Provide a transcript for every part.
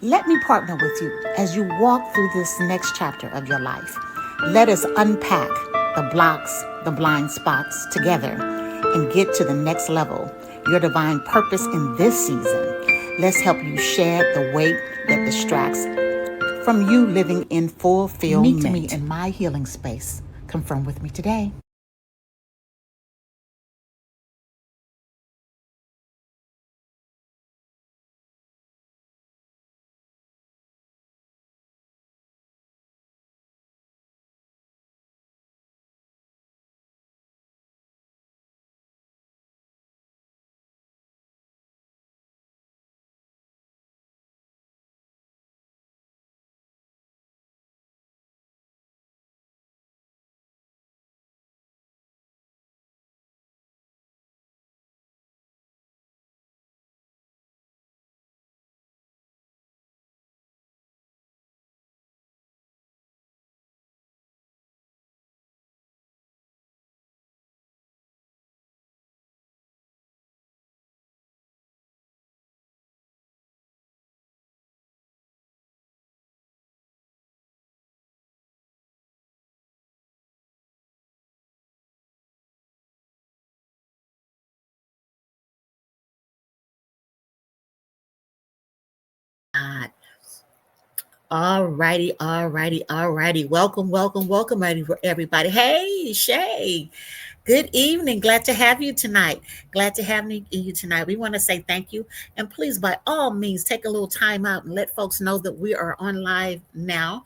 Let me partner with you as you walk through this next chapter of your life. Let us unpack the blocks, the blind spots together and get to the next level, your divine purpose in this season. Let's help you shed the weight that distracts from you living in fulfillment. Meet me in my healing space. Confirm with me today. All righty, all righty, all righty. Welcome, everybody. Hey, Shay. Good evening. Glad to have you tonight. Glad to have you tonight. We want to say thank you. And please, by all means, take a little time out and let folks know that we are on live now.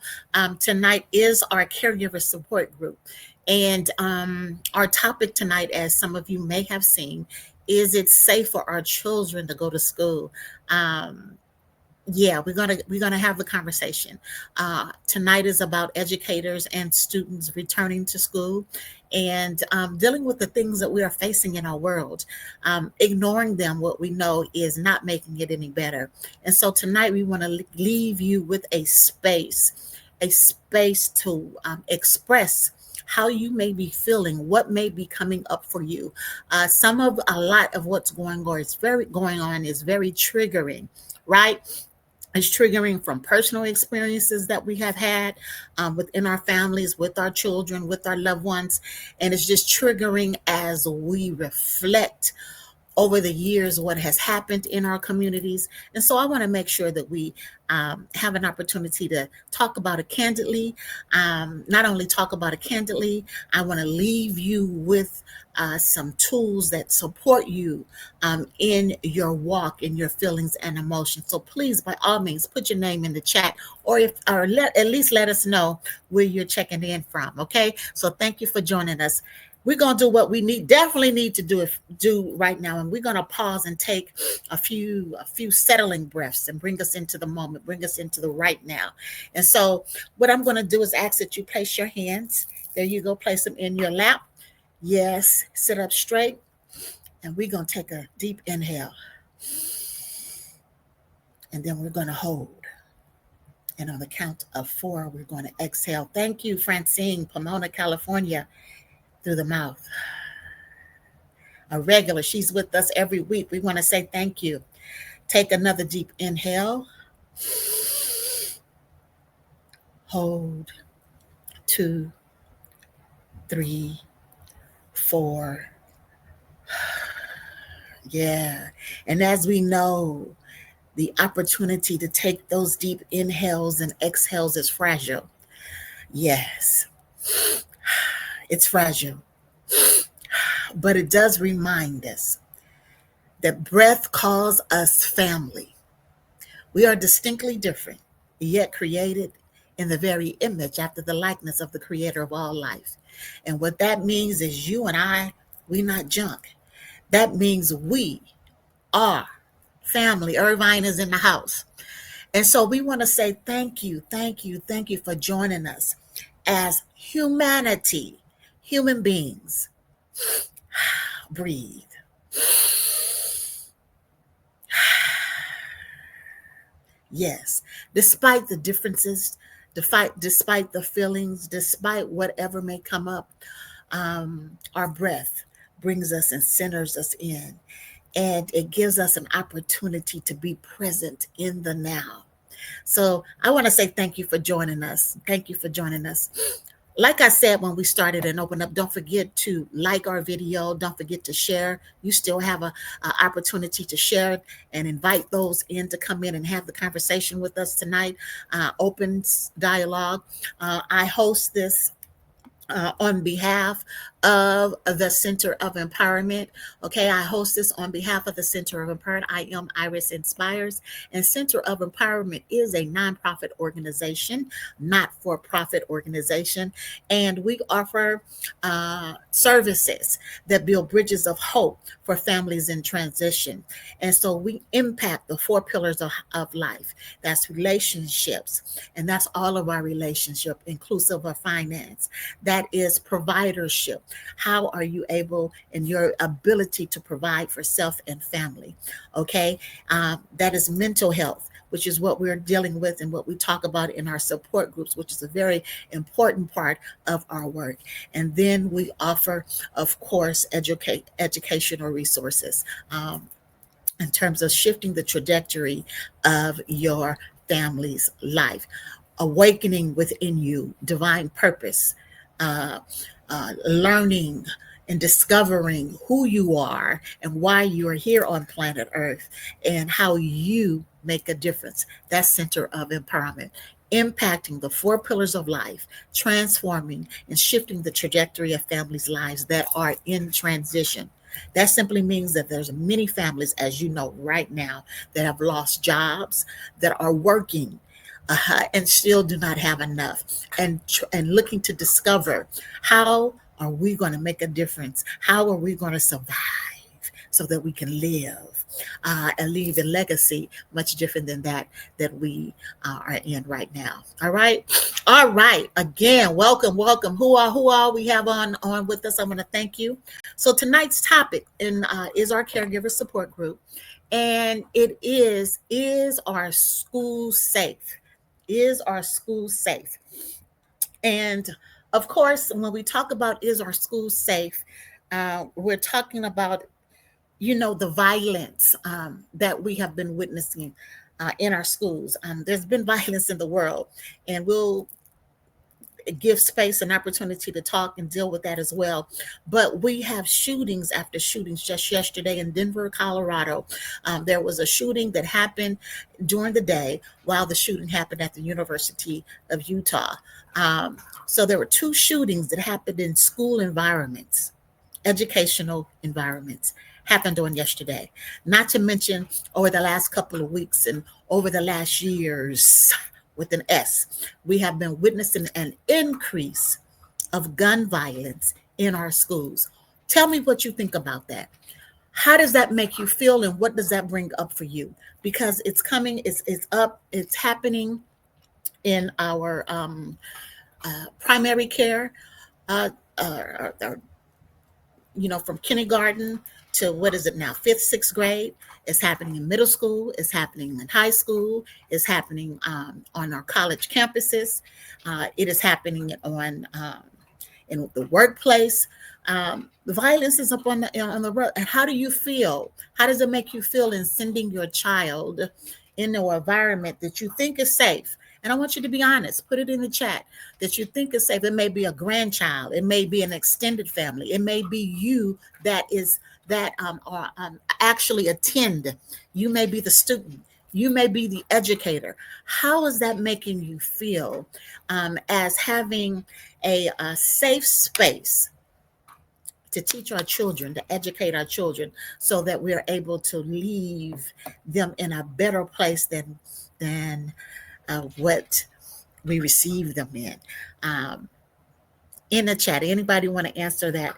Tonight is our caregiver support group. And our topic tonight, as some of you may have seen, is it safe for our children to go to school? Yeah, we're gonna have the conversation. Tonight is about educators and students returning to school, and dealing with the things that we are facing in our world. Ignoring them, what we know is not making it any better. And so tonight we want to leave you with a space to express how you may be feeling, what may be coming up for you. A lot of what's going on is very triggering, right? It's triggering from personal experiences that we have had within our families, with our children, with our loved ones. And it's just triggering as we reflect over the years what has happened in our communities. And so I want to make sure that we have an opportunity to talk about it candidly. Not only talk about it candidly, I want to leave you with some tools that support you in your walk, in your feelings and emotions. So please, by all means, put your name in the chat, at least let us know where you're checking in from. Okay. So thank you for joining us. We're gonna do what we definitely need to do right now, and we're gonna pause and take a few settling breaths and bring us into the moment, bring us into the right now. And so, what I'm gonna do is ask that you place your hands. There you go. Place them in your lap. Yes. Sit up straight, and we're gonna take a deep inhale, and then we're gonna hold. And on the count of 4, we're going to exhale. Thank you, Francine, Pomona, California, through the mouth. A regular. She's with us every week. We want to say thank you. Take another deep inhale. Hold. 2, 3, 4. Yeah. And as we know, the opportunity to take those deep inhales and exhales is fragile. Yes, it's fragile. But it does remind us that breath calls us family. We are distinctly different, yet created in the very image after the likeness of the creator of all life. And what that means is you and I, we not junk. That means we are family. Irvine is in the house. And so we want to say thank you, thank you, thank you for joining us as humanity, human beings. Breathe. Yes, despite the differences, despite the feelings, despite whatever may come up, our breath brings us and centers us in, and it gives us an opportunity to be present in the now. So I want to say thank you for joining us. Thank you for joining us. Like I said when we started and opened up, don't forget to like our video. Don't forget to share. You still have a opportunity to share and invite those in to come in and have the conversation with us tonight. Open dialogue. I host this on behalf of the Center of Empowerment. Okay, I host this on behalf of the Center of Empowerment. I am Iris Inspires, and Center of Empowerment is a nonprofit organization, not-for-profit organization, and we offer services that build bridges of hope for families in transition. And so we impact the 4 pillars of life. That's relationships, and that's all of our relationship, inclusive of finance. That is providership. How are you able in your ability to provide for self and family? Okay. That is mental health, which is what we're dealing with and what we talk about in our support groups, which is a very important part of our work. And then we offer, of course, educational resources in terms of shifting the trajectory of your family's life, awakening within you divine purpose, uh, learning and discovering who you are and why you are here on planet Earth and how you make a difference. That's Center of Empowerment, impacting the 4 pillars of life, transforming and shifting the trajectory of families' lives that are in transition. That simply means that there's many families, as you know, right now that have lost jobs, that are working and still do not have enough, and looking to discover how are we going to make a difference? How are we going to survive so that we can live? and leave a legacy much different than that we are in right now. All right. All right. Again, welcome. Who all we have on with us? I want to thank you. So tonight's topic is our caregiver support group, and it is our school safe? Is our school safe? And of course, when we talk about is our school safe, we're talking about the violence that we have been witnessing in our schools. There's been violence in the world, and we'll give space and opportunity to talk and deal with that as well. But we have shootings after shootings. Just yesterday in Denver, Colorado, there was a shooting that happened during the day while the shooting happened at the University of Utah. So there were two shootings that happened in school environments, educational environments, happened on yesterday. Not to mention over the last couple of weeks and over the last years, with an S, we have been witnessing an increase of gun violence in our schools. Tell me what you think about that. How does that make you feel, and what does that bring up for you? Because it's coming, it's up, it's happening in our primary care, from kindergarten to what is it now, 5th, 6th grade. It's happening in middle school. It's happening in high school. It's happening on our college campuses. It is happening in the workplace. The violence is up on the road. And how do you feel? How does it make you feel in sending your child into an environment that you think is safe? And I want you to be honest. Put it in the chat that you think is safe. It may be a grandchild. It may be an extended family. It may be you that actually attend. You may be the student. You may be the educator. How is that making you feel as having a safe space to teach our children, to educate our children, so that we are able to leave them in a better place than what we receive them in the chat? Anybody want to answer that?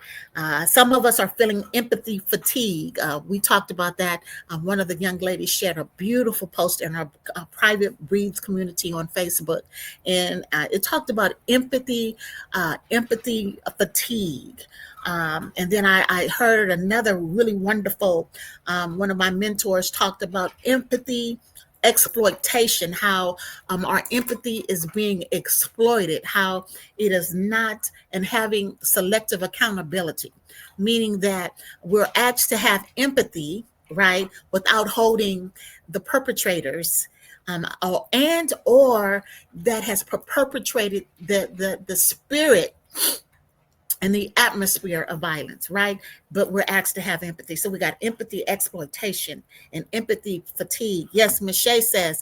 Some of us are feeling empathy fatigue. We talked about that. One of the young ladies shared a beautiful post in our private Breeds community on Facebook, and it talked about empathy fatigue. And then I heard another really wonderful, one of my mentors talked about empathy exploitation, how our empathy is being exploited, how it is not, and having selective accountability, meaning that we're asked to have empathy, right, without holding the perpetrators or that has perpetrated the spirit and the atmosphere of violence, right? But we're asked to have empathy. So we got empathy exploitation and empathy fatigue. Yes, Michelle says,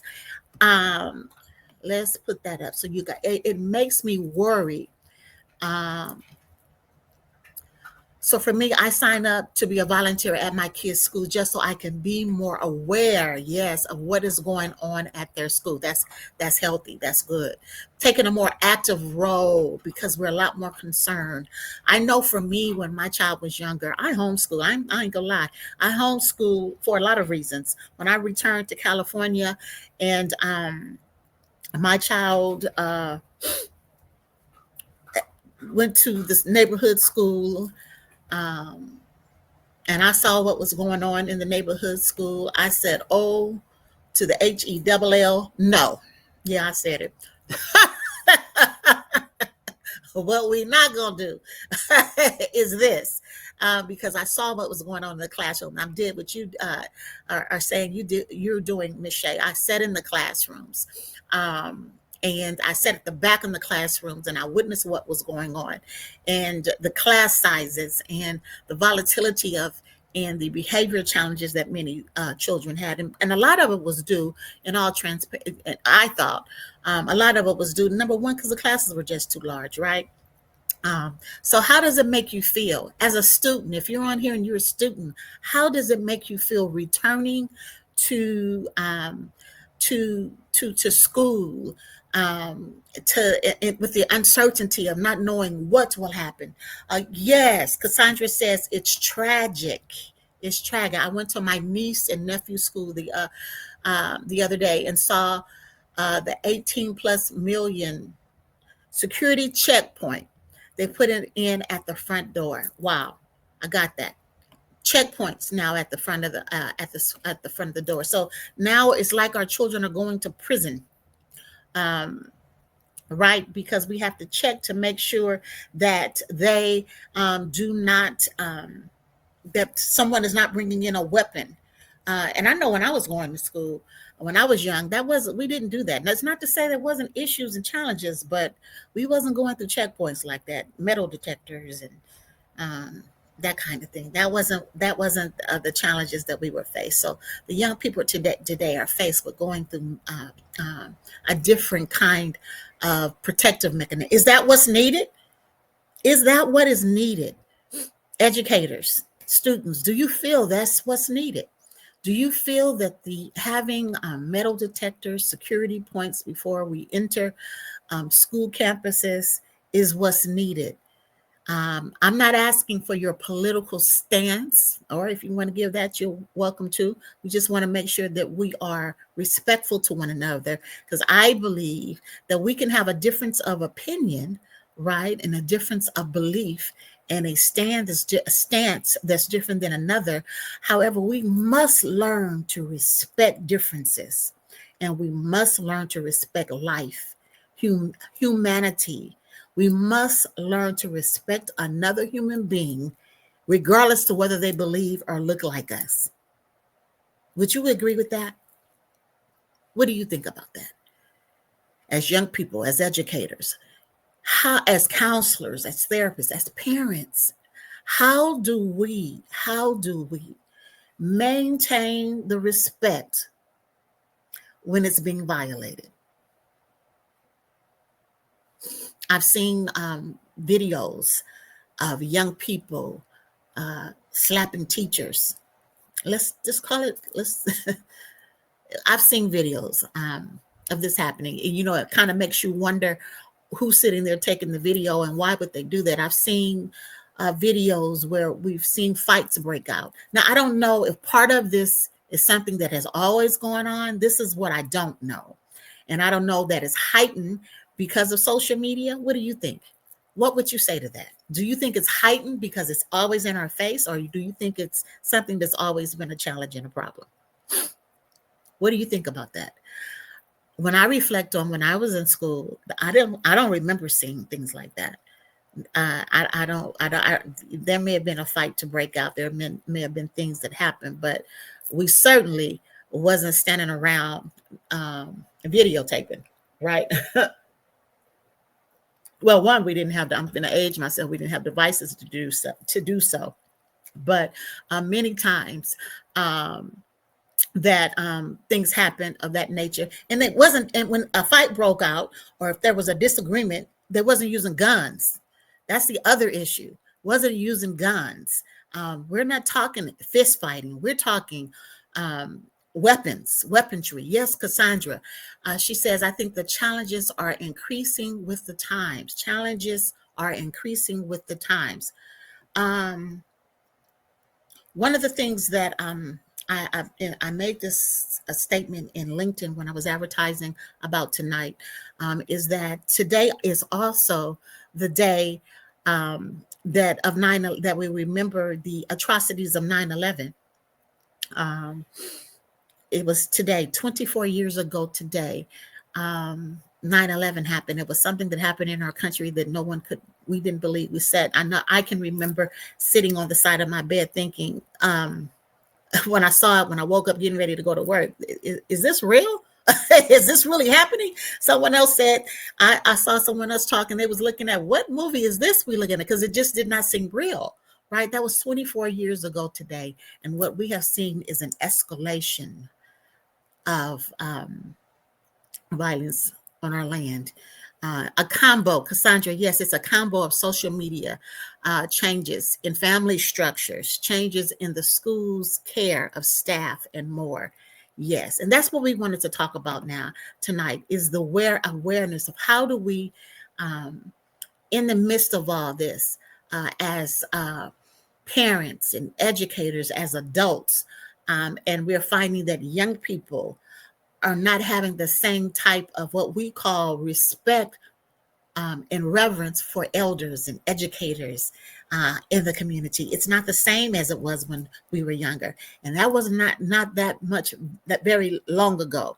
let's put that up. So you got, it makes me worry. So for me, I sign up to be a volunteer at my kids' school just so I can be more aware, yes, of what is going on at their school. That's healthy. That's good. Taking a more active role because we're a lot more concerned. I know for me, when my child was younger, I homeschool. I ain't gonna lie. I homeschool for a lot of reasons. When I returned to California and my child went to this neighborhood school, and I saw what was going on in the neighborhood school, I said, oh, to the HELL, no. Yeah, I said it. What we're not going to do is this, because I saw what was going on in the classroom. I did what you are saying you're doing, Ms. Shea. I sat in the classrooms. And I sat at the back in the classrooms and I witnessed what was going on, and the class sizes and the volatility of and the behavior challenges that many children had. And a lot of it was due, in all transparency, I thought, a lot of it was due, number one, because the classes were just too large, right? So how does it make you feel as a student? If you're on here and you're a student, how does it make you feel returning to school, with the uncertainty of not knowing what will happen? Yes, Cassandra says it's tragic. It's tragic. I went to my niece and nephew's school the other day and saw the 18 plus million security checkpoint. They put it in at the front door. Wow, I got that. Checkpoints now at the front of the front of the door. So now it's like our children are going to prison, right? Because we have to check to make sure that they do not that someone is not bringing in a weapon. And I know when I was going to school, when I was young, we didn't do that. And that's not to say there wasn't issues and challenges, but we wasn't going through checkpoints like that, metal detectors and that kind of thing. That wasn't the challenges that we were faced. So the young people today are faced with going through a different kind of protective mechanism. Is that what's needed? Is that what is needed? Educators, students, do you feel that's what's needed? Do you feel that the having metal detectors, security points before we enter school campuses is what's needed? I'm not asking for your political stance, or if you want to give that, you're welcome to. We just want to make sure that we are respectful to one another, because I believe that we can have a difference of opinion, right, and a difference of belief, and a stance that's different than another. However, we must learn to respect differences, and we must learn to respect life, humanity. We must learn to respect another human being, regardless to whether they believe or look like us. Would you agree with that? What do you think about that? As young people, as educators, as counselors, as therapists, as parents, how do we maintain the respect when it's being violated? I've seen videos of young people slapping teachers. Let's just call it. I've seen videos of this happening. It kind of makes you wonder who's sitting there taking the video and why would they do that. I've seen videos where we've seen fights break out. Now, I don't know if part of this is something that has always gone on. This is what I don't know. And I don't know that it's heightened because of social media. What do you think? What would you say to that? Do you think it's heightened because it's always in our face, or do you think it's something that's always been a challenge and a problem? What do you think about that? When I reflect on when I was in school, I don't remember seeing things like that. There may have been a fight to break out. There may have been things that happened, but we certainly wasn't standing around videotaping, right? Well, one, we didn't have. I'm going to age myself. We didn't have devices to do so, but many times. That things happen of that nature. And it wasn't, and when a fight broke out or if there was a disagreement, they wasn't using guns. That's the other issue. Wasn't using guns. We're not talking fist fighting. We're talking weaponry. Yes, Cassandra. She says, I think the challenges are increasing with the times. Challenges are increasing with the times. One of the things that I made this a statement in LinkedIn when I was advertising about tonight, is that today is also the day that we remember the atrocities of 9/11. It was today, 24 years ago today. 9/11 happened. It was something that happened in our country that we didn't believe. I can remember sitting on the side of my bed thinking, when I saw it, when I woke up getting ready to go to work, is this real? Is this really happening? Someone else said, I saw someone else talking. They was looking at, what movie is this we looking at? Because it just did not seem real, right? That was 24 years ago today. And what we have seen is an escalation of violence on our land. A combo, Cassandra, yes, it's a combo of social media, changes in family structures, changes in the school's care of staff, and more. Yes, and that's what we wanted to talk about tonight, is the awareness of how do we, in the midst of all this, as parents and educators as adults. And we're finding that young people are not having the same type of what we call respect and reverence for elders and educators in the community. It's not the same as it was when we were younger, and that was not that very long ago.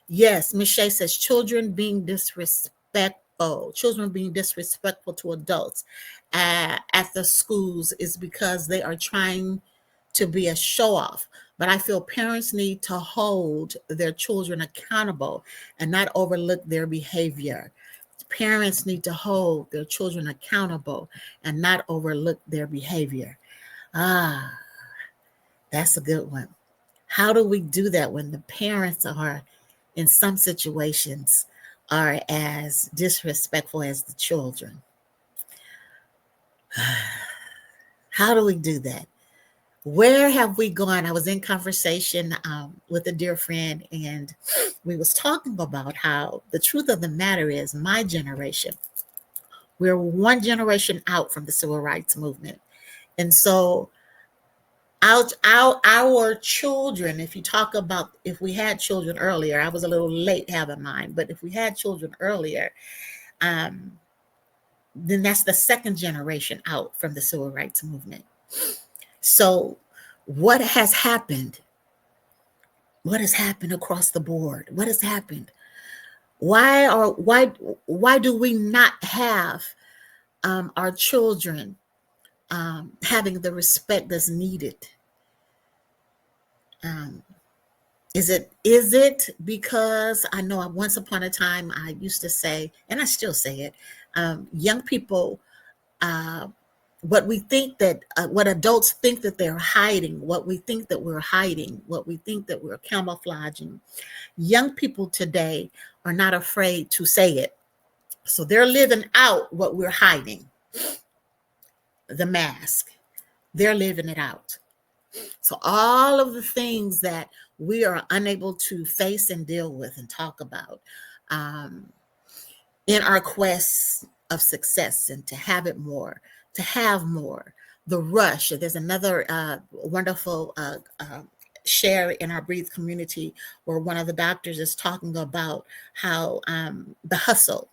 Yes, Ms. Shea says children being disrespectful to adults at the schools is because they are trying to be a show off. But I feel parents need to hold their children accountable and not overlook their behavior. Parents need to hold their children accountable and not overlook their behavior. Ah, that's a good one. How do we do that when the parents are, in some situations, are as disrespectful as the children? How do we do that? Where have we gone? I was in conversation with a dear friend, and we was talking about how the truth of the matter is my generation, we're one generation out from the civil rights movement. And so our children, if you talk about if we had children earlier, I was a little late having mine, but if we had children earlier, then that's the second generation out from the civil rights movement. So what has happened? What has happened across the board? What has happened? Why do we not have our children having the respect that's needed? Is it because I know once upon a time I used to say, and I still say it, young people, what we think that what adults think that they're hiding, what we think that we're hiding, what we think that we're camouflaging, young people today are not afraid to say it. So they're living out what we're hiding, the mask. They're living it out. So all of the things that we are unable to face and deal with and talk about in our quest of success and to have it more, to have more, the rush. There's another wonderful share in our Breathe community where one of the doctors is talking about how the hustle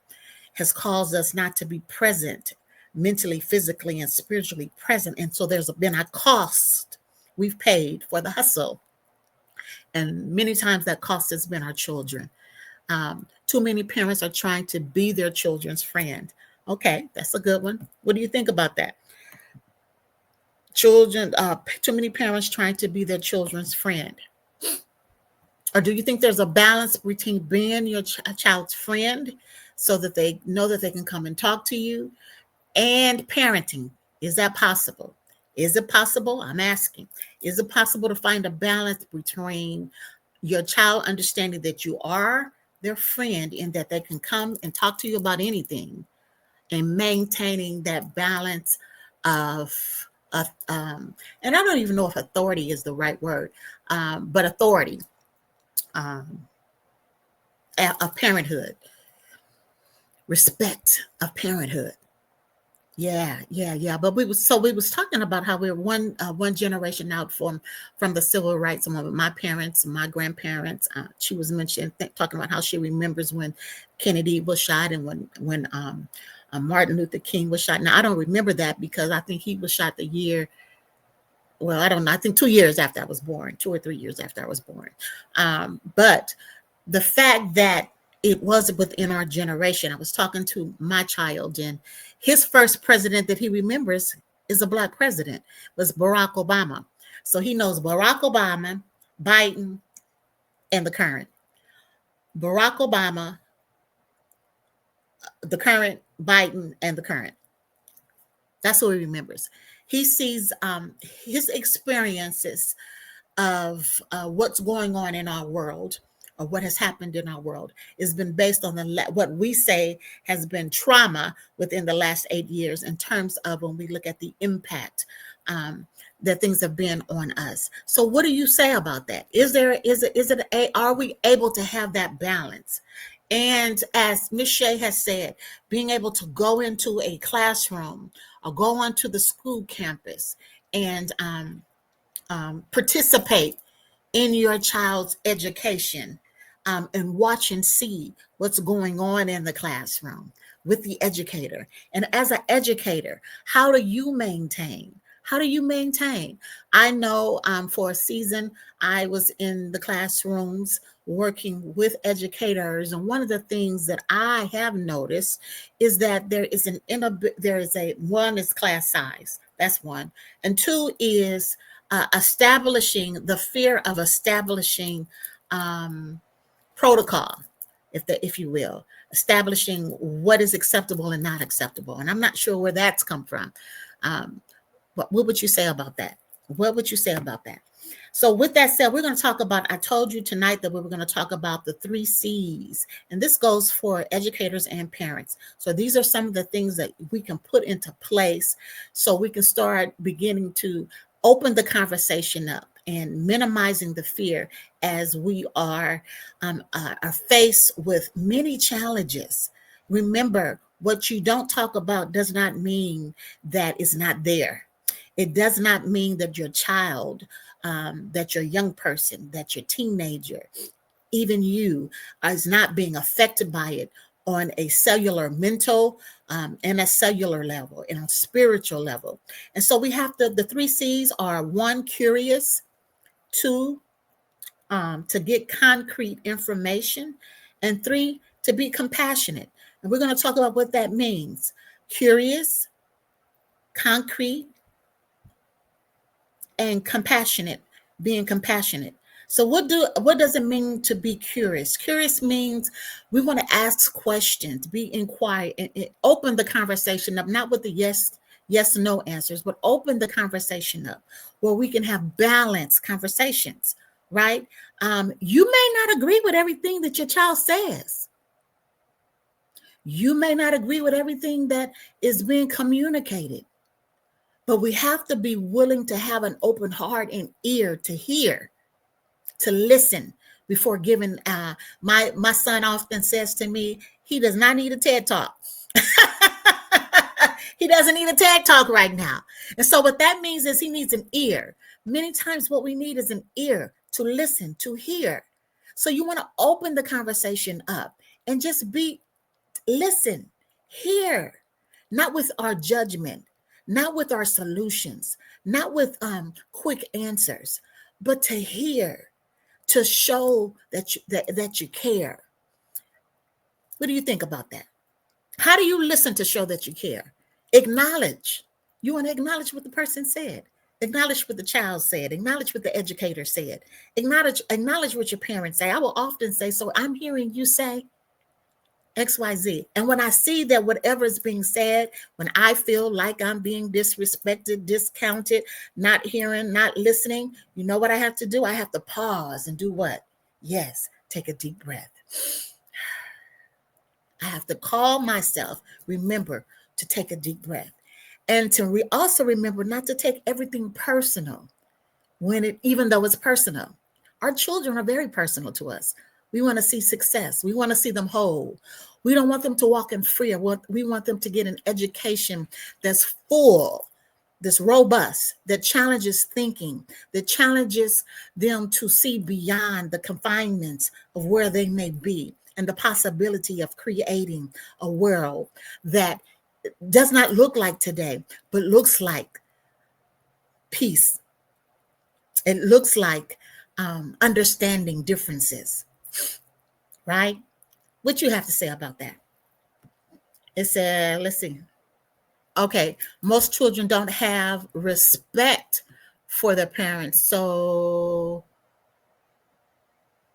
has caused us not to be present mentally, physically, and spiritually present. And so there's been a cost we've paid for the hustle. And many times that cost has been our children. Too many parents are trying to be their children's friend. Okay, that's a good one. What do you think about that? Too many parents trying to be their children's friend. Or do you think there's a balance between being your child's friend so that they know that they can come and talk to you and parenting? Is that possible? Is it possible? I'm asking. Is it possible to find a balance between your child understanding that you are their friend and that they can come and talk to you about anything and maintaining that balance of and I don't even know if authority is the right word, but authority of parenthood, respect of parenthood. Yeah. But we was talking about how we're one generation out from the civil rights movement. My parents, my grandparents. She was mentioning talking about how she remembers when Kennedy was shot and when Martin Luther King was shot. Now I don't remember that because I think he was shot the year. Well, I don't know. I think 2 years after I was born, 2 or 3 years after I was born. But the fact that it was within our generation. I was talking to my child, and his first president that he remembers is a Black president, was Barack Obama. So he knows Barack Obama, Biden, and the current. Barack Obama, the current, Biden, and the current. That's what he remembers. He sees his experiences of what's going on in our world or what has happened in our world has been based on what we say has been trauma within the last 8 years in terms of when we look at the impact that things have been on us. So what do you say about that? Are we able to have that balance? And as Ms. Shea has said, being able to go into a classroom or go onto the school campus and participate in your child's education, and watch and see what's going on in the classroom with the educator. And as an educator, how do you maintain? How do you maintain? I know for a season, I was in the classrooms working with educators. And one of the things that I have noticed is that there is a one is class size. That's one. And two is establishing the fear of establishing protocol, if you will, establishing what is acceptable and not acceptable. And I'm not sure where that's come from. What would you say about that? What would you say about that? So with that said, we're going to talk about, I told you tonight that we were going to talk about the 3 C's, and this goes for educators and parents. So these are some of the things that we can put into place so we can start beginning to open the conversation up and minimizing the fear as we are faced with many challenges. Remember, what you don't talk about does not mean that it's not there. It does not mean that your child, that your young person, that your teenager, even you, is not being affected by it on a cellular, mental, and a cellular level, and a spiritual level. And so we have the 3 C's are: 1, curious; 2, to get concrete information; and 3, to be compassionate. And we're going to talk about what that means: curious, concrete, and compassionate, being compassionate. So what does it mean to be curious? Curious means we want to ask questions, be inquiry, and open the conversation up, not with the yes no answers, but open the conversation up where we can have balanced conversations, right? You may not agree with everything that your child says. You may not agree with everything that is being communicated. But we have to be willing to have an open heart and ear to hear, to listen before giving. My son often says to me, he does not need a TED Talk. He doesn't need a TED Talk right now. And so what that means is he needs an ear. Many times what we need is an ear to listen, to hear. So you want to open the conversation up and just listen, hear, not with our judgment, not with our solutions, not with quick answers, but to hear, to show that you care. What do you think about that? How do you listen to show that you care? Acknowledge. You want to acknowledge what the person said. Acknowledge what the child said. Acknowledge what the educator said. Acknowledge what your parents say. I will often say, so I'm hearing you say XYZ. And when I see that whatever is being said, when I feel like I'm being disrespected, discounted, not hearing, not listening, you know what I have to do? I have to pause and do what? Yes, take a deep breath. I have to call myself, remember to take a deep breath. And to also remember not to take everything personal even though it's personal. Our children are very personal to us. We want to see success. We want to see them whole. We don't want them to walk in fear. We want them to get an education that's full, that's robust, that challenges thinking, that challenges them to see beyond the confinements of where they may be and the possibility of creating a world that does not look like today, but looks like peace. It looks like understanding differences, right? What you have to say about that? It said, let's see. Okay, most children don't have respect for their parents. So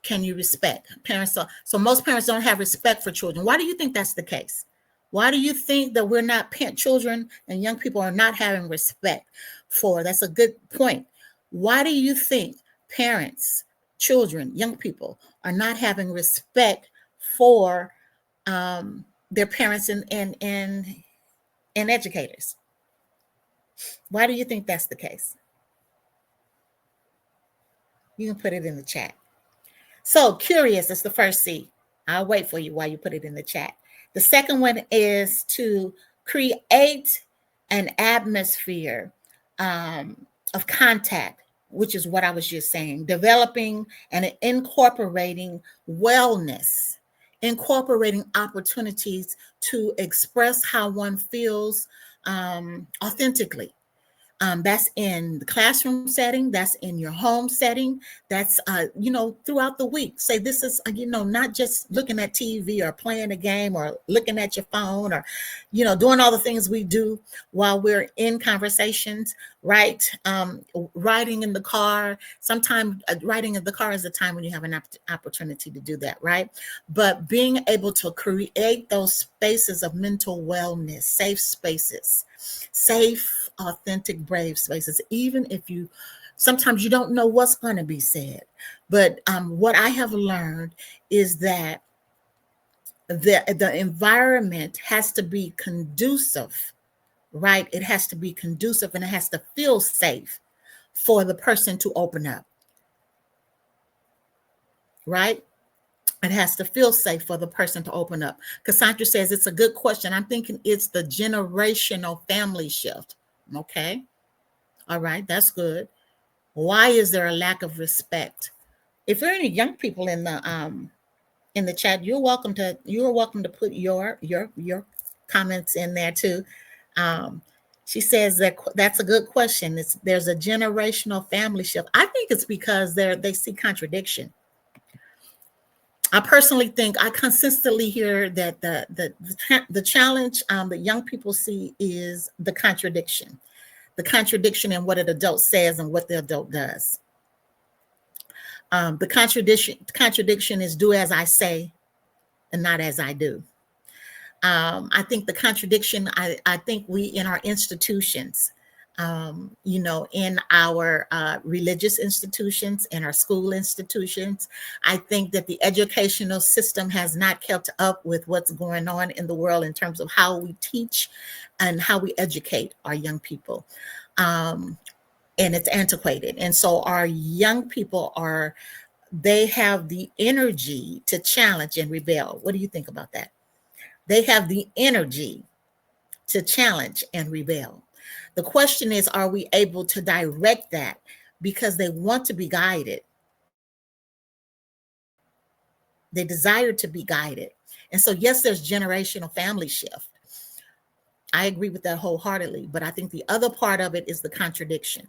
can you respect parents? So most parents don't have respect for children. Why do you think that's the case? Why do you think that we're not children and young people are not having respect for? That's a good point. Why do you think parents, children, young people are not having respect for their parents and educators? Why do you think that's the case? You can put it in the chat. So curious is the first C. I'll wait for you while you put it in the chat. The second one is to create an atmosphere of contact, which is what I was just saying, developing and incorporating wellness, incorporating opportunities to express how one feels authentically. That's in the classroom setting, that's in your home setting, that's throughout the week. Say this is not just looking at TV or playing a game or looking at your phone or doing all the things we do while we're in conversations, right? Riding in the car. Sometimes riding in the car is the time when you have an opportunity to do that, right? But being able to create those spaces of mental wellness, safe spaces, safe, authentic, brave spaces, even if sometimes you don't know what's going to be said. But what I have learned is that the environment has to be conducive, right? It has to be conducive and it has to feel safe for the person to open up, right? It has to feel safe for the person to open up. Cassandra says it's a good question. I'm thinking it's the generational family shift. Okay. All right. That's good. Why is there a lack of respect? If there are any young people in the chat, you're welcome to put your comments in there too. She says that's a good question. There's a generational family shift. I think it's because they see contradiction. I personally think I consistently hear that the challenge that young people see is the contradiction in what an adult says and what the adult does. The contradiction is do as I say and not as I do. I think the contradiction, I think we in our institutions, in our religious institutions, in our school institutions, I think that the educational system has not kept up with what's going on in the world in terms of how we teach and how we educate our young people. And it's antiquated. And so our young people they have the energy to challenge and rebel. What do you think about that? They have the energy to challenge and rebel. The question is, are we able to direct that because they want to be guided? They desire to be guided. And so, yes, there's generational family shift. I agree with that wholeheartedly. But I think the other part of it is the contradiction.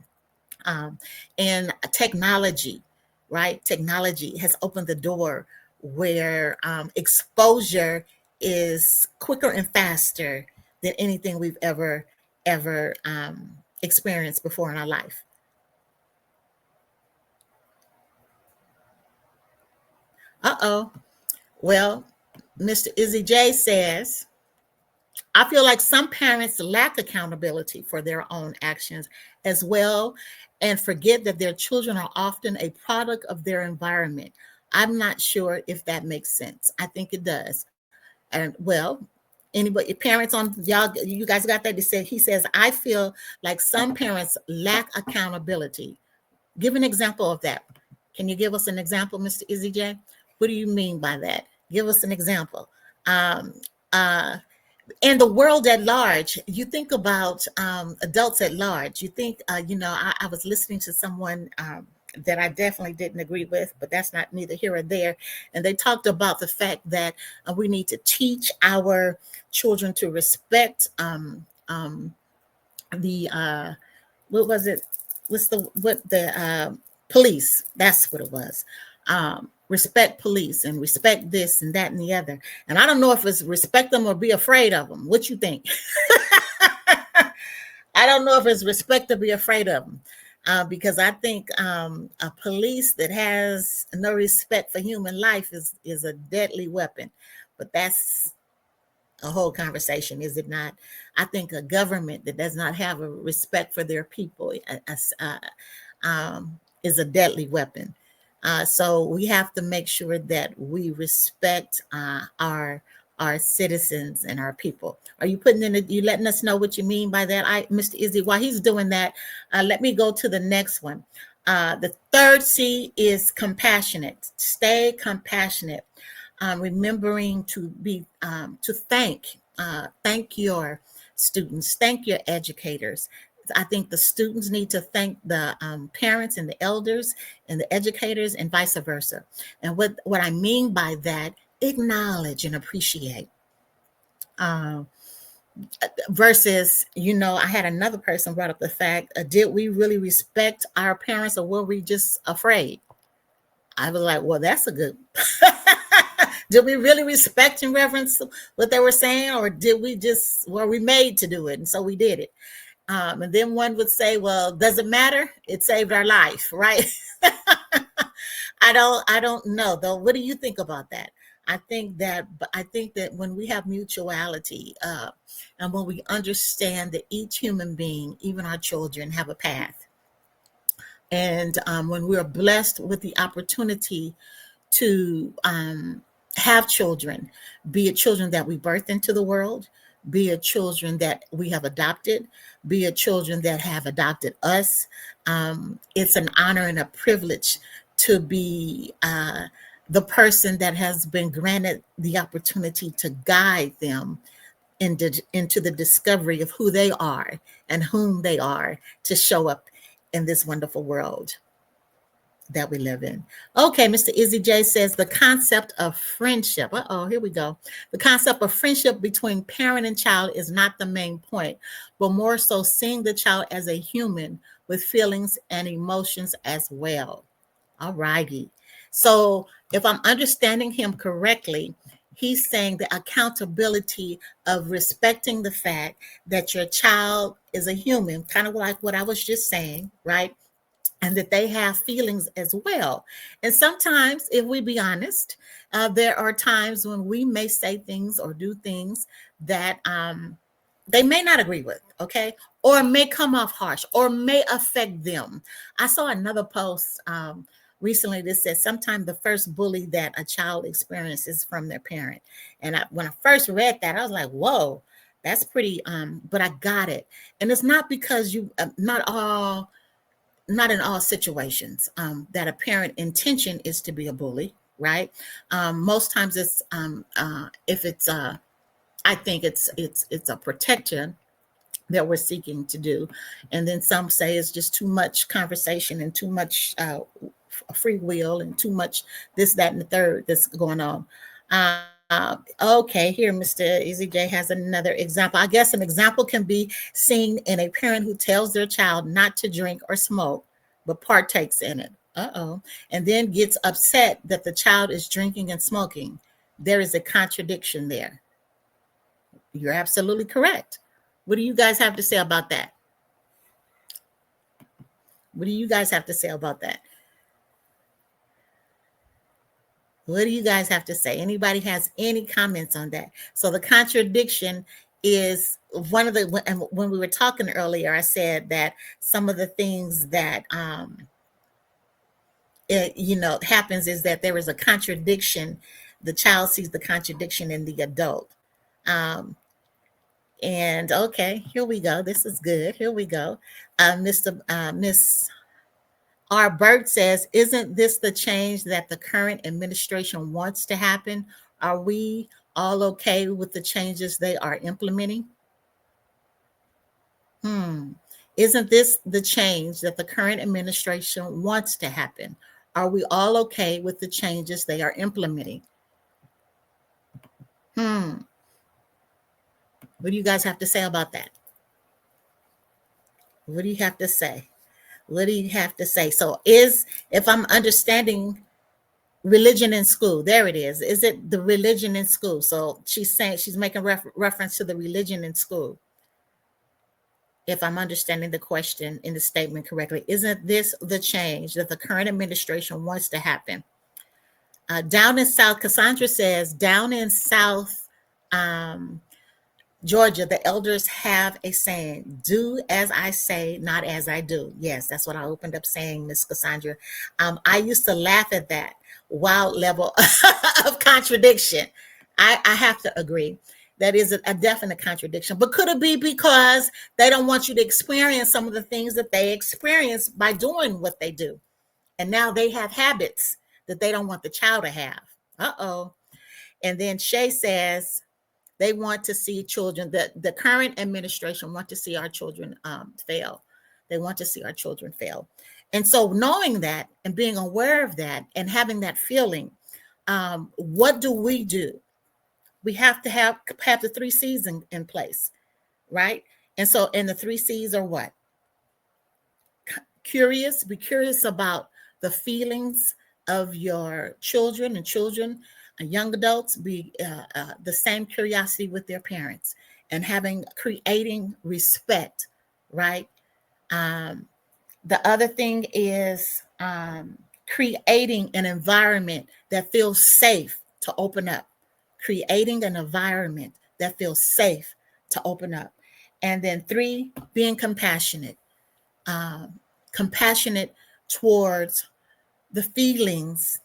And technology, right? Technology has opened the door where exposure is quicker and faster than anything we've ever experienced before in our life. Well, Mr. Izzy J says, I feel like some parents lack accountability for their own actions as well and forget that their children are often a product of their environment. I'm not sure if that makes sense. I think it does. And well, anybody, parents on y'all, you guys got that? He says, I feel like some parents lack accountability. Give an example of that. Can you give us an example, Mr. Izzy J? What do you mean by that? Give us an example. And the world at large, you think about adults at large, you think, I was listening to someone that I definitely didn't agree with, but that's not neither here or there. And they talked about the fact that we need to teach our children to respect the, what was it? Police. That's what it was. Respect police and respect this and that and the other. And I don't know if it's respect them or be afraid of them. What you think? I don't know if it's respect or be afraid of them. Because I think a police that has no respect for human life is a deadly weapon. But that's a whole conversation, is it not? I think a government that does not have a respect for their people is a deadly weapon. So we have to make sure that we respect our citizens and our people. Are you you letting us know what you mean by that? Mr. Izzy, while he's doing that, let me go to the next one. The third C is compassionate. Stay compassionate. remembering to thank your students, thank your educators. I think the students need to thank the parents and the elders and the educators, and vice versa. And what I mean by that, acknowledge and appreciate. Um, Versus, I had another person brought up the fact, did we really respect our parents, or were we just afraid? I was like, well, that's a good. Did we really respect and reverence what they were saying, or were we made to do it, and so we did it? And then one would say, well, does it matter? It saved our life, right? I don't know though. What do you think about that? I think that when we have mutuality, and when we understand that each human being, even our children, have a path, and when we are blessed with the opportunity to have children, be it children that we birth into the world, be it children that we have adopted, be it children that have adopted us. It's an honor and a privilege to be the person that has been granted the opportunity to guide them into the discovery of who they are and whom they are to show up in this wonderful world that we live in. Okay, Mr. Izzy J says the concept of friendship. Here we go. The concept of friendship between parent and child is not the main point, but more so seeing the child as a human with feelings and emotions as well. All righty. So if I'm understanding him correctly, he's saying the accountability of respecting the fact that your child is a human, kind of like what I was just saying, right? And that they have feelings as well. And sometimes, if we be honest, there are times when we may say things or do things that they may not agree with, okay, or may come off harsh or may affect them. I saw another post recently that said sometimes the first bully that a child experiences from their parent. And when I first read that, I was like, whoa, that's pretty, but I got it. And it's not because not in all situations that a parent intention is to be a bully, right? Most times it's if it's I think it's a protection that we're seeking to do, and then some say it's just too much conversation and too much free will and too much this, that, and the third that's going on. Okay, here Mr. Easy J has another example. I guess an example can be seen in a parent who tells their child not to drink or smoke, but partakes in it. And then gets upset that the child is drinking and smoking. There is a contradiction there. You're absolutely correct. What do you guys have to say about that? What do you guys have to say about that? What do you guys have to say? Anybody has any comments on that? So the contradiction is one of the, when we were talking earlier, I said that some of the things that, happens is that there is a contradiction. The child sees the contradiction in the adult. And okay, here we go. This is good. Here we go. Miss R. Burt says, isn't this the change that the current administration wants to happen? Are we all okay with the changes they are implementing? Isn't this the change that the current administration wants to happen? Are we all okay with the changes they are implementing? What do you guys have to say about that? What do you have to say? What do you have to say? So if I'm understanding religion in school, there it is it the religion in school? So she's saying, she's making reference to the religion in school. If I'm understanding the question in the statement correctly, isn't this the change that the current administration wants to happen? Down in South, Cassandra says, down in South Georgia, the elders have a saying, do as I say, not as I do. Yes, that's what I opened up saying, Miss Cassandra. I used to laugh at that wild level of contradiction. I have to agree. That is a definite contradiction. But could it be because they don't want you to experience some of the things that they experience by doing what they do? And now they have habits that they don't want the child to have. Uh-oh. And then Shay says they want to see children, the current administration want to see our children fail. They want to see our children fail. And so knowing that and being aware of that and having that feeling, what do? We have to have the 3 C's in place, right? And so, and the 3 C's are what? Curious. Be curious about the feelings of your children and young adults. Be the same curiosity with their parents and creating respect, right? The other thing is creating an environment that feels safe to open up. Creating an environment that feels safe to open up. And then 3, being compassionate. Compassionate towards the feelings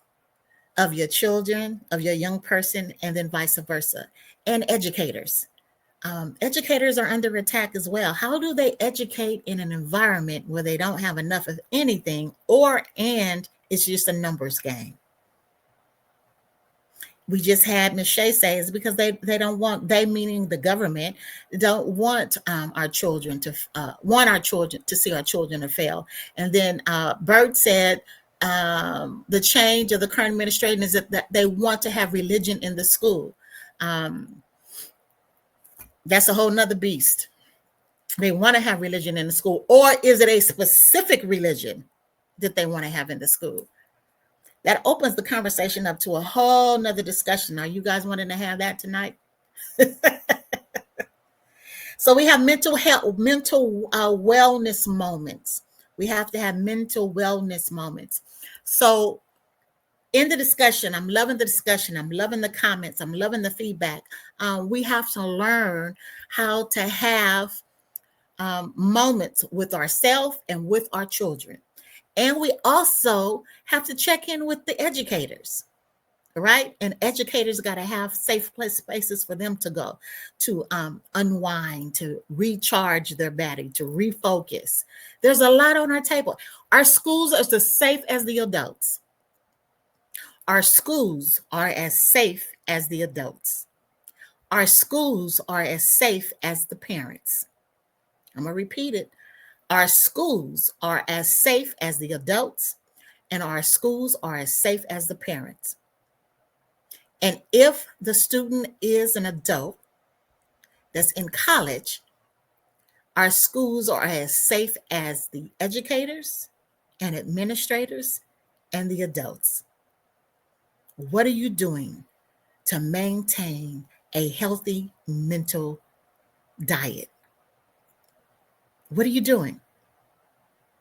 of your children, of your young person, and then vice versa. And educators. Educators are under attack as well. How do they educate in an environment where they don't have enough of anything, and it's just a numbers game? We just had Ms. Shea say it's because they don't want, they meaning the government, don't want our children to see our children to fail. And then Bert said the change of the current administration is that they want to have religion in the school. That's a whole nother beast. They want to have religion in the school, or is it a specific religion that they want to have in the school? That opens the conversation up to a whole nother discussion. Are you guys wanting to have that tonight? So we have mental wellness moments. We have to have mental wellness moments. So in the discussion, I'm loving the discussion. I'm loving the comments. I'm loving the feedback. We have to learn how to have moments with ourselves and with our children. And we also have to check in with the educators, right? And educators got to have safe spaces for them to go, to unwind, to recharge their battery, to refocus. There's a lot on our table. Our schools are as safe as the adults. Our schools are as safe as the adults. Our schools are as safe as the parents. I'm going to repeat it. Our schools are as safe as the adults, and our schools are as safe as the parents. And if the student is an adult that's in college, our schools are as safe as the educators and administrators and the adults. What are you doing to maintain a healthy mental diet? What are you doing?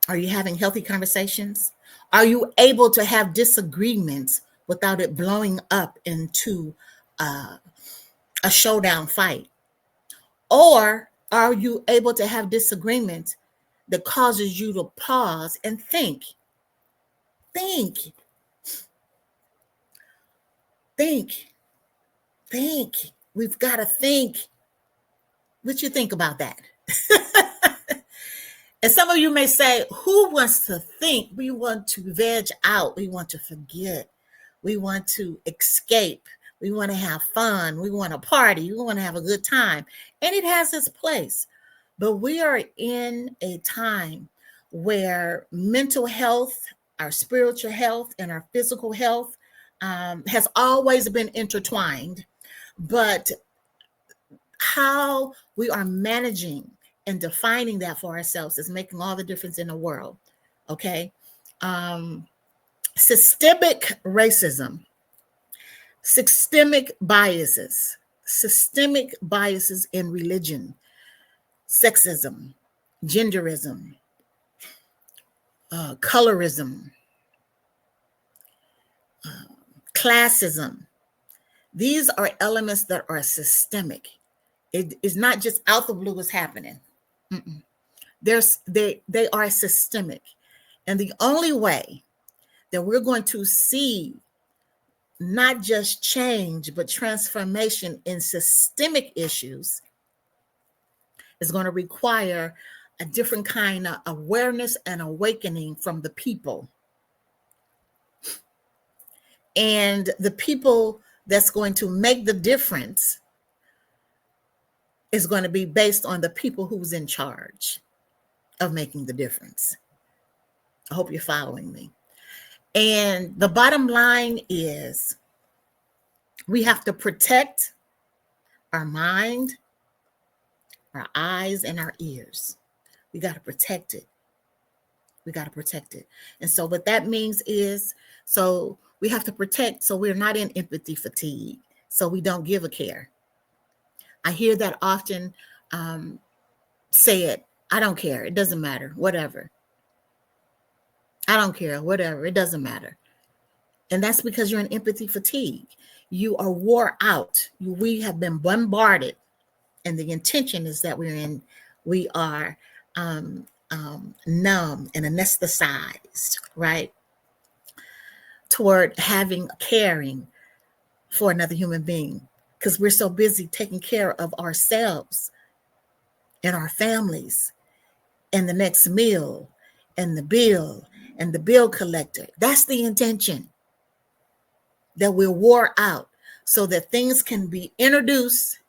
Are you having healthy conversations? Are you able to have disagreements without it blowing up into a showdown fight? Or are you able to have disagreements that causes you to pause and think? Think. We've got to think. What you think about that? And some of you may say, who wants to think? We want to veg out. We want to forget. We want to escape. We want to have fun. We want to party. We want to have a good time. And it has its place. But we are in a time where mental health, our spiritual health, and our physical health has always been intertwined. But how we are managing and defining that for ourselves is making all the difference in the world. Okay. Systemic racism, systemic biases in religion, sexism, genderism, colorism, classism. These are elements that are systemic. It is not just out the blue is happening. They are systemic. And the only way that we're going to see not just change, but transformation in systemic issues is going to require a different kind of awareness and awakening from the people. And the people that's going to make the difference is going to be based on the people who's in charge of making the difference. I hope you're following me. And the bottom line is we have to protect our mind, our eyes, and our ears. We got to protect it. We got to protect it. And so what that means is, so we have to protect so we're not in empathy fatigue, so we don't give a care. I hear that often said, I don't care. It doesn't matter. Whatever. I don't care. Whatever. It doesn't matter. And that's because you're in empathy fatigue. You are wore out. We have been bombarded. And the intention is that we are numb and anesthetized, right? Toward caring for another human being, because we're so busy taking care of ourselves and our families and the next meal and the bill collector. That's the intention, that we're wore out so that things can be introduced.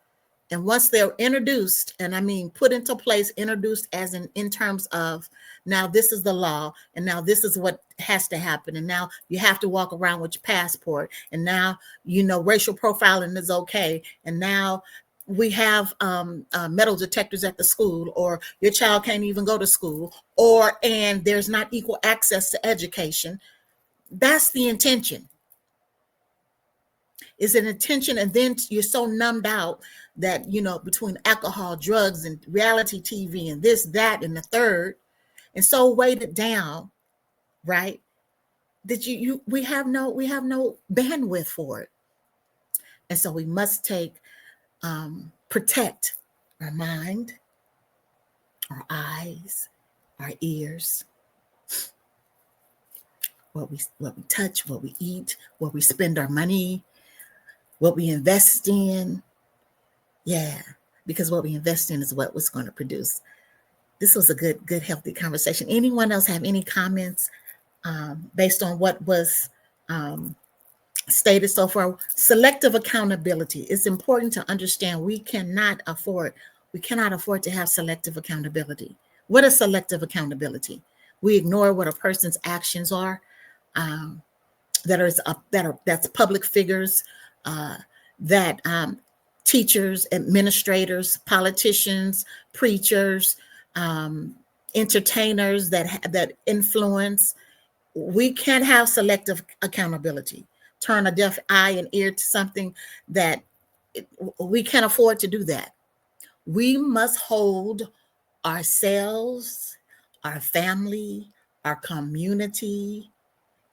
And once they're introduced, and I mean put into place, introduced as in terms of, now this is the law, and now this is what has to happen, and now you have to walk around with your passport, and now racial profiling is okay, and now we have metal detectors at the school, or your child can't even go to school, and there's not equal access to education. That's the intention. Is an intention, and then you're so numbed out that between alcohol, drugs, and reality TV, and this, that, and the third, and so weighted down, right? That we have no bandwidth for it, and so we must protect our mind, our eyes, our ears, what we touch, what we eat, what we spend our money, what we invest in. Yeah, because what we invest in is what was going to produce. This was a good, healthy conversation. Anyone else have any comments based on what was stated so far? Selective accountability. It's important to understand we cannot afford to have selective accountability. What is selective accountability? We ignore what a person's actions are, that's public figures, that teachers, administrators, politicians, preachers, entertainers that influence. We can't have selective accountability. Turn a deaf eye and ear to something that we can't afford to do that. We must hold ourselves, our family, our community,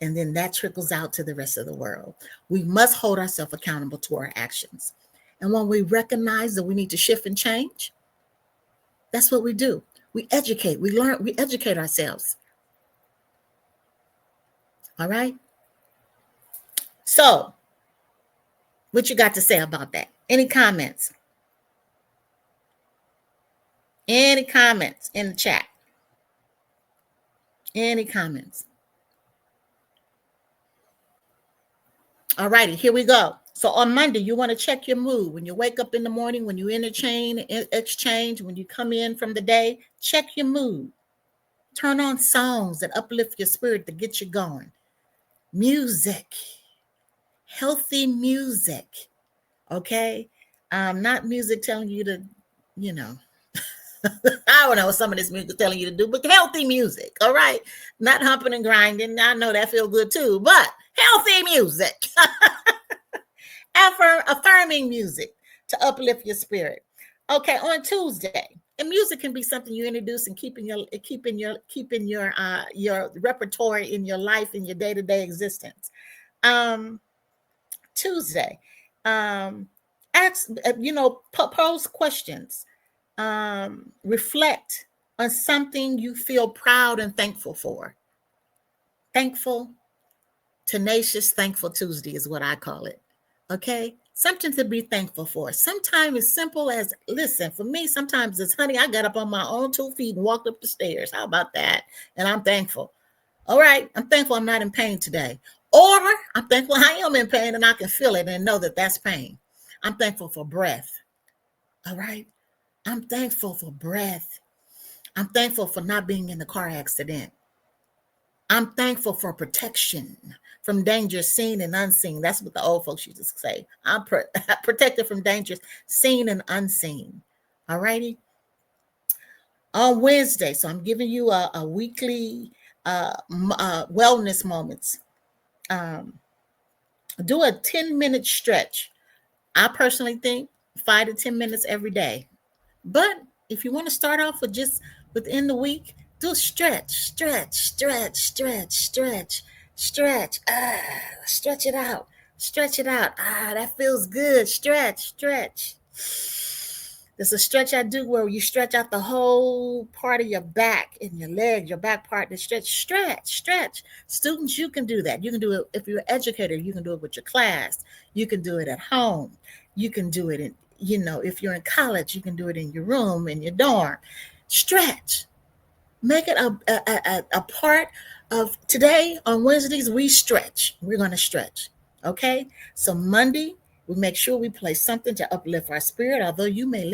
and then that trickles out to the rest of the world. We must hold ourselves accountable to our actions. And when we recognize that we need to shift and change, that's what we do. We educate, we learn, we educate ourselves. All right? So, what you got to say about that? Any comments? Any comments in the chat? Any comments? All righty, here we go. So on Monday, you want to check your mood. When you wake up in the morning, when you exchange, when you come in from the day, check your mood. Turn on songs that uplift your spirit, to get you going. Music, healthy music, okay? Not music telling you to, I don't know what some of this music is telling you to do, but healthy music, all right? Not humping and grinding. I know that feels good too, but healthy music. Affirming music to uplift your spirit. Okay, on Tuesday, and music can be something you introduce and keeping your repertoire in your life, in your day-to-day existence. Tuesday, pose questions. Reflect on something you feel proud and thankful for. Thankful, tenacious, thankful Tuesday is what I call it. Okay, something to be thankful for. Sometimes it's simple as, listen, for me, sometimes it's, honey, I got up on my own 2 feet and walked up the stairs. How about that? And I'm thankful. All right, I'm thankful I'm not in pain today. Or I'm thankful I am in pain and I can feel it and know that that's pain. I'm thankful for breath. All right. I'm thankful for breath. I'm thankful for not being in the car accident. I'm thankful for protection from danger seen and unseen. That's what the old folks used to say. I'm protected from dangers seen and unseen. All righty. On Wednesday, so I'm giving you a weekly wellness moments. Do a 10-minute stretch. I personally think 5 to 10 minutes every day. But if you want to start off with just within the week, do a stretch. Stretch it out. Stretch it out. That feels good. Stretch. There's a stretch I do where you stretch out the whole part of your back and your legs, your back part, to stretch. Students, you can do that. You can do it if you're an educator, you can do it with your class. You can do it at home. You can do it in, if you're in college, you can do it in your room, in your dorm. Stretch. Make it a part of today. On Wednesdays, we stretch. We're going to stretch. Okay? So Monday, we make sure we play something to uplift our spirit. Although you may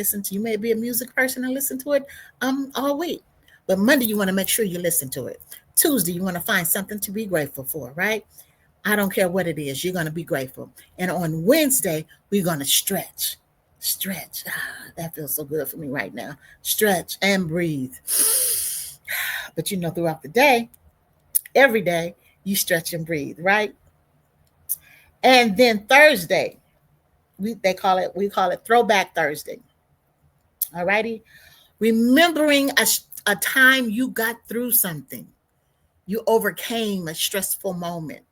be a music person and listen to it all week. But Monday, you want to make sure you listen to it. Tuesday, you want to find something to be grateful for, right? I don't care what it is. You're going to be grateful. And on Wednesday, we're going to stretch. That feels so good for me right now. Stretch and breathe. But throughout the day, every day, you stretch and breathe, right? And then Thursday, we call it Throwback Thursday. All righty. Remembering a time you got through something. You overcame a stressful moment.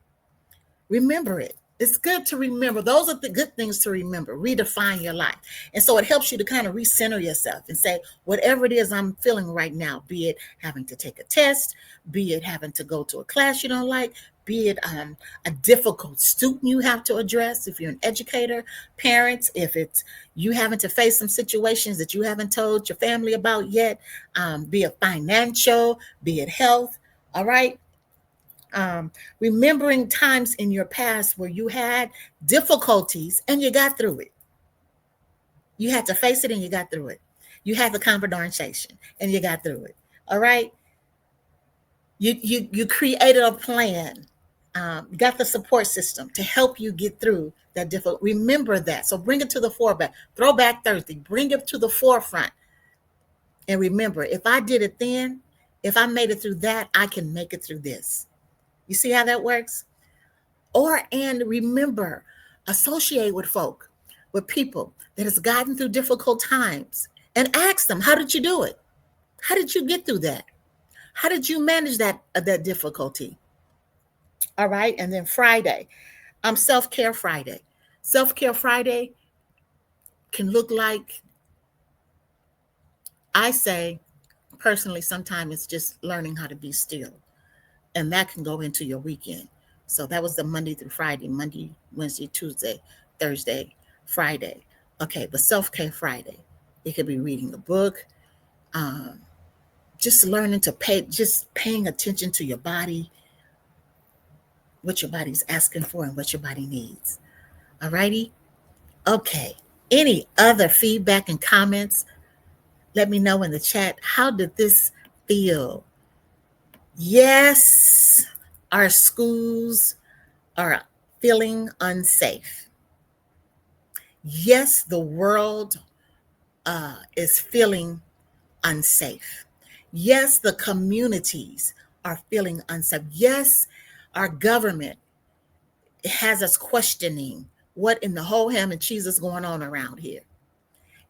Remember it. It's good to remember. Those are the good things to remember. Redefine your life. And so it helps you to kind of recenter yourself and say, whatever it is I'm feeling right now, be it having to take a test, be it having to go to a class you don't like, be it a difficult student you have to address, if you're an educator, parents, if it's you having to face some situations that you haven't told your family about yet, be it financial, be it health, all right? Remembering times in your past where you had difficulties and you got through it. You had to face it and you got through it. You had the conversation and you got through it. All right. You created a plan, got the support system to help you get through that difficult. Remember that. So bring it to the forefront. Throwback Thursday. Bring it to the forefront. And remember, if I did it then, if I made it through that, I can make it through this. You see how that works? And remember, associate with people that has gotten through difficult times and ask them, how did you do it? How did you get through that? How did you manage that difficulty? All right. And then Friday, Self-Care Friday. Self-Care Friday can look like, I say, personally, sometimes it's just learning how to be still. And that can go into your weekend. So that was the Monday through Friday, Monday, Wednesday, Tuesday, Thursday, Friday. Okay, but Self-Care Friday, it could be reading a book, just learning to paying attention to your body, what your body's asking for and what your body needs. All righty? Okay. Any other feedback and comments? Let me know in the chat. How did this feel? Yes, our schools are feeling unsafe. Yes, the world is feeling unsafe. Yes, the communities are feeling unsafe. Yes, our government has us questioning what in the whole ham and cheese is going on around here.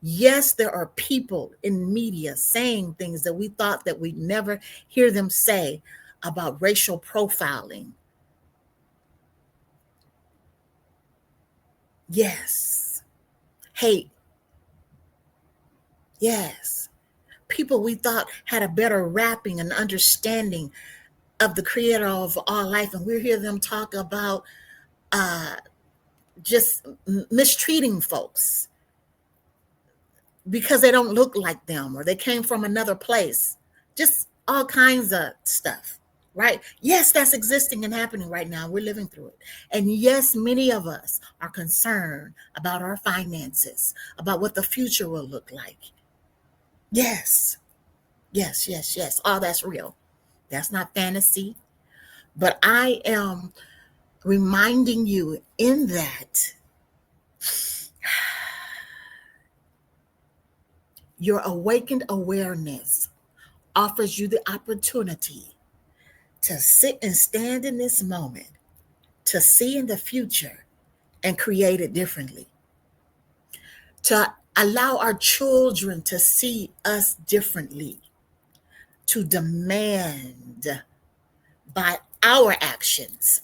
Yes, there are people in media saying things that we thought that we'd never hear them say about racial profiling. Yes. Hate. Yes. People we thought had a better wrapping and understanding of the creator of all life, and we hear them talk about just mistreating folks because they don't look like them or they came from another place. Just all kinds of stuff. right? Yes, that's existing and happening right now. We're living through it. And yes, many of us are concerned about our finances, about what the future will look like. Yes, yes, yes, yes. All that's real. That's not fantasy. But I am reminding you in that your awakened awareness offers you the opportunity to sit and stand in this moment, to see in the future and create it differently, to allow our children to see us differently, to demand by our actions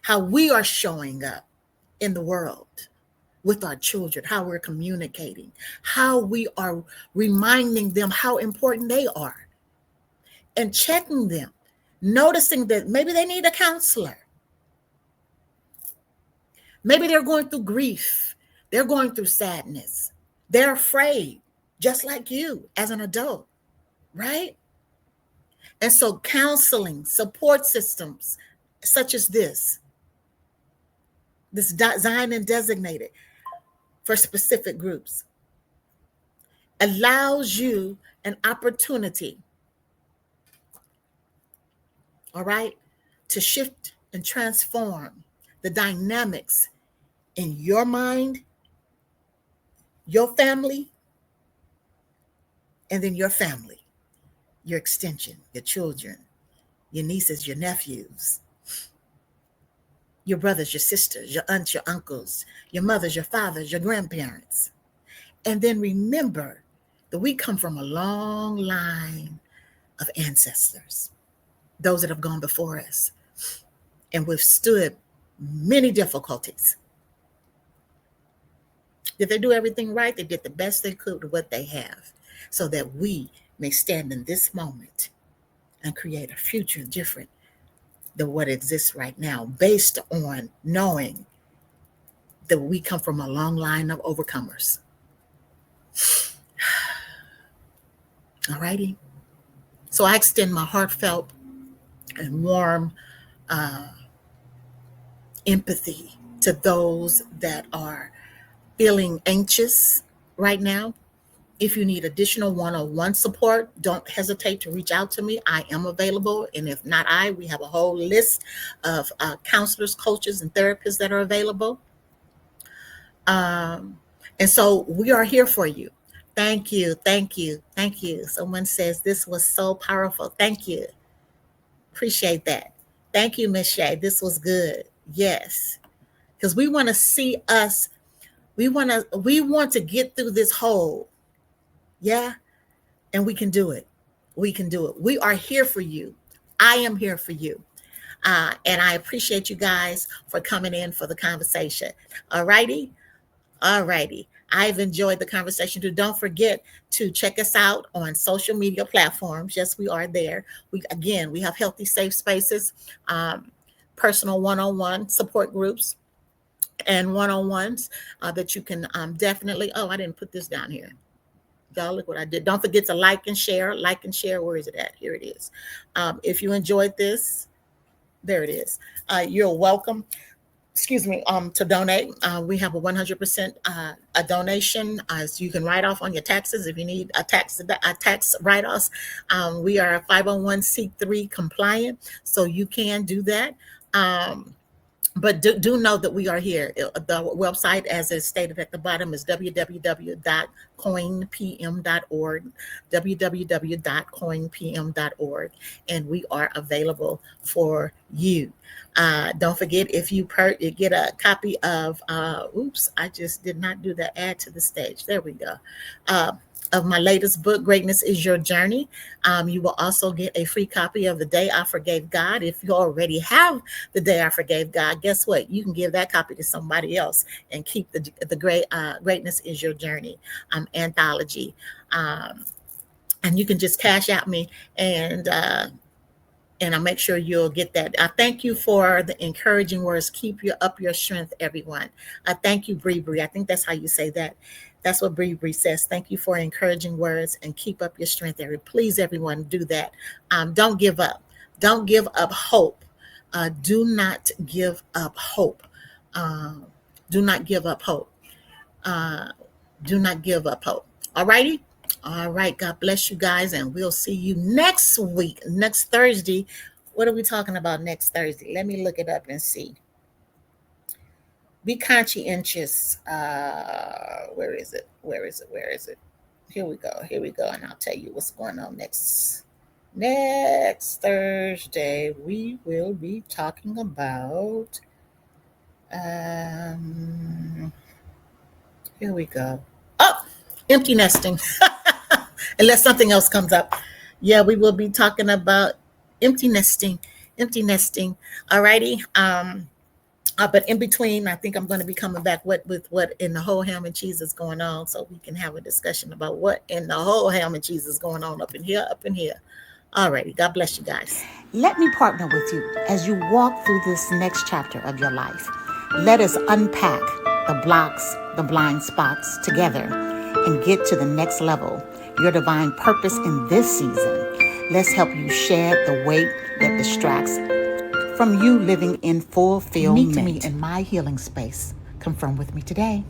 how we are showing up in the world with our children, how we're communicating, how we are reminding them how important they are, and checking them, noticing that maybe they need a counselor. Maybe they're going through grief. They're going through sadness. They're afraid, just like you as an adult, right? And so, counseling, support systems such as this designed and designated for specific groups, allows you an opportunity, all right, to shift and transform the dynamics in your mind, your family, and then your family, your extension, your children, your nieces, your nephews, your brothers, your sisters, your aunts, your uncles, your mothers, your fathers, your grandparents. And then remember that we come from a long line of ancestors, those that have gone before us and withstood many difficulties. Did they do everything right? They did the best they could with what they have so that we may stand in this moment and create a future different than what exists right now, based on knowing that we come from a long line of overcomers. All righty. So I extend my heartfelt and warm empathy to those that are feeling anxious right now. If you need additional one-on-one support, don't hesitate to reach out to me. I am available. And if not we have a whole list of counselors, coaches, and therapists that are available. Um, and so we are here for you. Thank you. Thank you. Thank you. Someone says this was so powerful. Thank you. Appreciate that. Thank you, Miss Shay. This was good. Yes. Because we want to see us, we want to get through this hole. Yeah. And we can do it. We can do it. We are here for you. I am here for you. And I appreciate you guys for coming in for the conversation. All righty. All righty. I've enjoyed the conversation too. Don't forget to check us out on social media platforms. Yes, we are there. We have healthy, safe spaces, personal one-on-one support groups, and one-on-ones that you can definitely. Oh, I didn't put this down here. Y'all, look what I did. Don't forget to like and share. Like and share. Where is it at? Here it is. If you enjoyed this, there it is. You're welcome. Excuse me. To donate, we have a 100% a donation, so you can write off on your taxes if you need a tax write-offs. We are 501c3 compliant, so you can do that. But do know that we are here. The website, as is stated at the bottom, is www.coinpm.org, www.coinpm.org, and we are available for you. Don't forget, if you get a copy of, oops, I just did not do the add to the stage. There we go. Of my latest book, Greatness is Your Journey. You will also get a free copy of The Day I Forgave God. If you already have The Day I Forgave God, guess what? You can give that copy to somebody else and keep the Greatness is Your Journey anthology. And you can just cash out me, and I'll make sure you'll get that. I thank you for the encouraging words. Keep up your strength, everyone. I thank you, Bree Bree. I think that's how you say that. That's what Bree Bree says. Thank you for encouraging words and keep up your strength, please, everyone, do that. Don't give up. Don't give up hope. Do not give up hope. Do not give up hope. Do not give up hope. All righty? All right. God bless you guys, and we'll see you next week, next Thursday. What are we talking about next Thursday? Let me look it up and see. Be conscientious. Where is it? Where is it? Where is it? Here we go. Here we go. And I'll tell you what's going on next Thursday. We will be talking about here we go. Oh, empty nesting. Unless something else comes up. Yeah, we will be talking about empty nesting. Empty nesting. Alrighty. But in between, I think I'm going to be coming back with what in the whole ham and cheese is going on, so we can have a discussion about what in the whole ham and cheese is going on up in here, up in here. Alrighty, God bless you guys. Let me partner with you as you walk through this next chapter of your life. Let us unpack the blocks, the blind spots together and get to the next level, your divine purpose in this season. Let's help you shed the weight that distracts from you living in fulfillment. Meet me in my healing space. Confirm with me today.